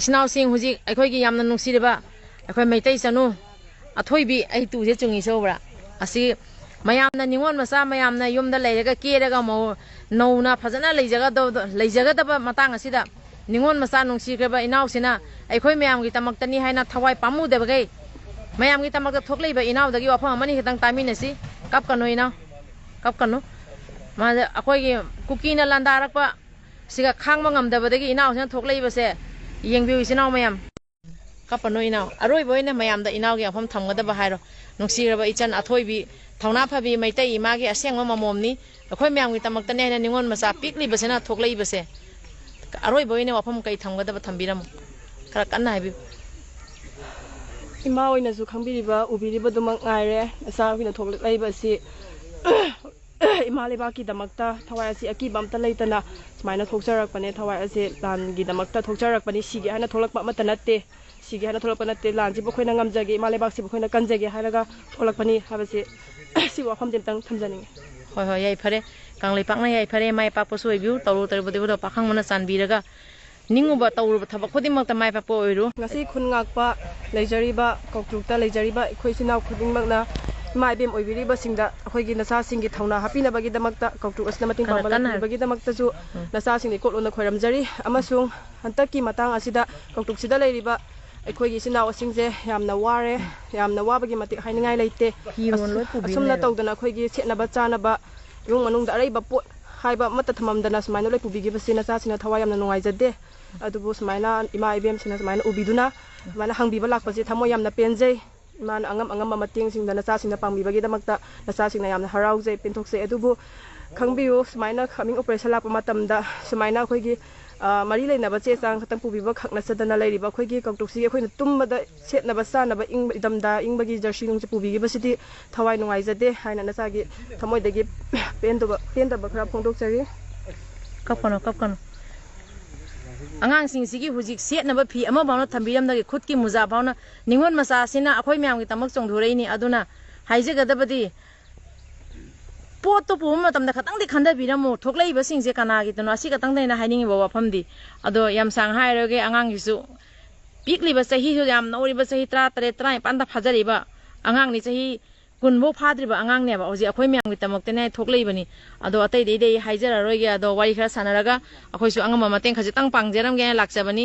इस्नाउसिंग हुजिक अखोइगी यामना नुंसिरिबा अखोइ मैतै चनु अथोइबी आई तुजे चुंगी सोबरा असि मयामना निंगोन मसा मयामना युमदा लेरगा केरगा मौ नौना फजना लेजगदबा मतंग असिदा निंगोन मसा नुंसिग्रबा इनाउसिना अखोइ मयामगी तमक्तनी हाइना थवाइ पामुदेबगै मयामगी तमक्ता थोक्लेबा इनाउदगी वाफम अमनि खतंग तामिनसि कपकनो इनाउ कपकनो मा अखोइगी कुकीना लांदारकपा सिगा खांगबा ngamdabadagi इनाउसिना थोक्लेबसे येंबिउ इसिनाउ मयाम कपनो इनाउ अरोइबोइना मयामदा इनाउगी वाफम थमगदबा हाइरो नुंसिग्रबा इचन अथोइबी थौना फबी मैतै इमागी असेंगबा ममोमनी अखोइ मयामगी तमक्तने हाइना निंगोन मसा पिकलिबसेना थोक्लेबसे अरोइबोइना वाफम कै थमगदबा थम्बिरम खरा कन्ना हाइबि इमा ओइनासु खंबिरिबा उबिरिबदुमक ngaire असाविना थोक्लेबसि इमा लेबाकी दमक्ता थवाइ असि अकीबा अमता लेतना सुमाइना थोक्चरकपने थवाइ असि लानगी दमक्ता थोक्चरकपने सिगे हाइना थोलकपा अमता नत्ते सिगे हाइना थोलकपा नत्ते लानसि बखोइना ngamjage इमा लेबाकसि बखोइना कनजगे हाइरागा थोलकपनि हाबसि सि वाफम जेमतंग थमजनिंगे होय होय याइ फरे कांगलै पाकना याइ फरे माइ पाकपसु ओइबिउ तौरु तरबदिबो पाखंग मना चानबिरगा निंगुबा तौरुबा थबक खुदिमक्ता माइ पाकपो ओइरु ngasi khun ngakpa leijariba koktrukta leijariba khoi sinau khudingmakna माइबेम ओइबिरिबा सिंगदा अखोइगी नसा सिंगी थौना हापिनबगी दमक्ता कौट्रुक असना मतिंग पाबलाबगी दमक्ताजु नसा सिंगी कोटलोना खोइरमजरी अमसुंग हंतकी मतंग असिदा कौट्रुक सिदा लेरिबा अखोइगी सिनाव सिंगजे यामना वारे यामना वाबगी मतिक हाइनिंगाइ लेते असुमना तौदना अखोइगी सेटनबा चानबा युंग मनुंगदा अरैबा पोट हाइबा मत थममदना सुमाइना लोइ पुबिगिबसि नसा सिना थवा यामना नुंगाइजदे अदुबु सुमाइना इमा इबेम सिना सुमाइना उबिदुना सुमाइना हंगबिबा लाकपसि थमो यामना पेनजै मान अंगम अंगम मतिंग सिंगदा नसा सिंगदा पांगबिबगी दमक्ता नसा सिंगना यामना हराउजै पेनथोक्से अदुबु खंबियु सुमाइना खमिंग ऑपरेशन लाप मतमदा सुमाइना अखोइगी मरी लेनबा चे चांग खतंग पुबिबा खकना सदना लेरिबा अखोइगी कौटुक्सी अखोइना तुमबदा सेटनबा सानबा इंग इदमदा इंगबगी जर्सी नुंगसे पुबिगिबसिदि थवाइ नुंगाइजदे हाइना नसागी थमोइदगी पेनदबा खरा फोंदोक्चरी कपकनो अंगांग सिंगी हुजिक सेटनबा फी अमा बाउना थम्बिरमदगी खुदकी मुजा बाउना निंगोन मसा सिना अखोइ म्यामगी तमक चोंधुरैनी अदुना हाइजगदबदी पोतो पुम मतमदा खतंगदी खंदबिरमो थोक्लैबा सिंगजे कनागी तनो असि खतंगदैना हाइनिंग बा वाफमदी अदो याम सांग हाइरगे अंगांगिसु पिकलिबा सही सु याम नौरिबा सही 37 35 फाजरिबा अंगांगनी सही कुनबो फाद्रिबा अंगांगनेबा होजि अखोइ म्यामगी तमक्तने थोक्लैबनी अदो अतै देदे हाइजररोगे अदो वारि खरा सानरगा अखोइसु अंगम मतें खजितंग पांगजेरमगे लाक्चबनी